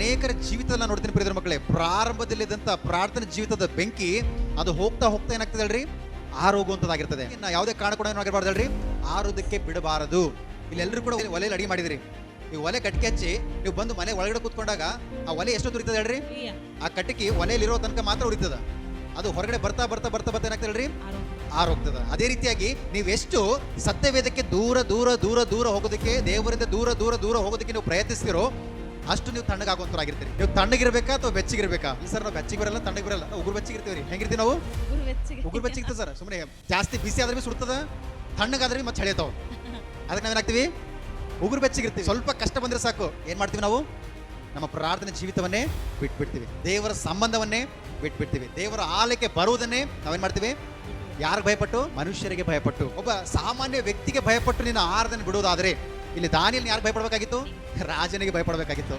ಅನೇಕರ ಜೀವಿತದಲ್ಲಿ ನಾನು ನೋಡ್ತೀನಿ ಪ್ರಿಯರ ಮಕ್ಕಳೇ, ಪ್ರಾರಂಭದಲ್ಲಿದ್ದಂಥ ಪ್ರಾರ್ಥನೆ ಜೀವಿತದ ಬೆಂಕಿ ಅದು ಹೋಗ್ತಾ ಹೋಗ್ತಾ ಏನಾಗ್ತದೆ ಹೇಳ್ರಿ, ಆರೋಗುವಂಥದ್ದಾಗಿರ್ತದೆ. ಇನ್ನು ಯಾವುದೇ ಕಾರಣ ಕೂಡ ಏನಾಗಿರ್ಬಾರ್ದು ಹೇಳ್ರಿ, ಆರೋದಕ್ಕೆ ಬಿಡಬಾರದು. ಇಲ್ಲಿ ಎಲ್ಲರೂ ಕೂಡ ಒಲೆಯಲ್ಲಿ ಅಡಿಗೆ ಮಾಡಿದಿರಿ. ಈ ಒಲೆ ಕಟ್ಟಿಗೆ ಹಚ್ಚಿ ನೀವು ಬಂದು ಮನೆ ಒಳಗಡೆ ಕೂತ್ಕೊಂಡಾಗ ಆ ಒಲೆ ಎಷ್ಟು ಉರಿತದೆ ಹೇಳ್ರಿ, ಆ ಕಟ್ಟಿಗೆ ಒಲೆಯಲ್ಲಿರೋ ತನಕ ಮಾತ್ರ ಉರಿತದ. ಅದು ಹೊರಗಡೆ ಬರ್ತಾ ಬರ್ತಾ ಬರ್ತಾ ಬರ್ತಾ ಏನಾಗ್ತದೆ ಹೇಳ್ರಿ, ಆರೋಗ್ತದ. ಅದೇ ರೀತಿಯಾಗಿ ನೀವು ಎಷ್ಟು ಸತ್ಯವೇದಕ್ಕೆ ದೂರ ದೂರ ದೂರ ದೂರ ಹೋಗೋದಕ್ಕೆ, ದೇವರಿಂದ ದೂರ ದೂರ ದೂರ ಹೋಗೋದಕ್ಕೆ ನೀವು ಪ್ರಯತ್ನಿಸ್ತಿರೋ ಅಷ್ಟು ನೀವು ತಣ್ಣಗಾಗುವಂತರಾಗಿರ್ತೀರಿ. ನೀವು ತಣ್ಣಗಿರ್ಬೇಕಾ ಅಥವಾ ಬೆಚ್ಚಗಿರ್ಬೇಕಾ? ಇಲ್ಲ ಸರ್, ನಾವು ಬೆಚ್ಚಗೆ ಬರಲ್ಲ, ತಣ್ಣಗೆ ಬರಲ್ಲ, ಉಗುರು ಬೆಚ್ಚಗಿರ್ತೀವಿ. ಹೆಂಗಿರ್ತೀವಿ ನಾವು? ಉಗುರು ಬೆಚ್ಚಗಿರ್ತದೆ ಸರ್. ಸುಮ್ಮನೆ ಜಾಸ್ತಿ ಬಿಸಿ ಆದ್ರೆ ಸುಡ್ತದ, ತಣ್ಣಗಾದ್ರೆ ಮತ್ತೆ ಚಳಿತಾವ. ಅದಕ್ಕೆ ನಾವೇನಾಗ್ತೀವಿ, ಉಗುರು ಬೆಚ್ಚಗಿರ್ತೀವಿ. ಸ್ವಲ್ಪ ಕಷ್ಟ ಬಂದ್ರೆ ಸಾಕು, ಏನ್ ಮಾಡ್ತೀವಿ ನಾವು? ನಮ್ಮ ಪ್ರಾರ್ಥನೆ ಜೀವಿತವನ್ನೇ ಬಿಟ್ಬಿಡ್ತೀವಿ, ದೇವರ ಸಂಬಂಧವನ್ನೇ ಬಿಟ್ಬಿಡ್ತೀವಿ, ದೇವರ ಆಲಯಕ್ಕೆ ಬರುವುದನ್ನೇ ನಾವೇನ್ ಮಾಡ್ತೀವಿ? ಯಾರಿಗೆ ಭಯಪಟ್ಟು? ಮನುಷ್ಯರಿಗೆ ಭಯಪಟ್ಟು. ಒಬ್ಬ ಸಾಮಾನ್ಯ ವ್ಯಕ್ತಿಗೆ ಭಯಪಟ್ಟು ನೀನು ಆರಾಧನೆ ಬಿಡುವುದಾದ್ರೆ, ಇಲ್ಲಿ ದಾನಿಯಲ್ ಯಾರಿಗೆ ಭಯಪಡಬೇಕಾಗಿತ್ತು? ರಾಜನಿಗೆ ಭಯಪಡಬೇಕಾಗಿತ್ತು.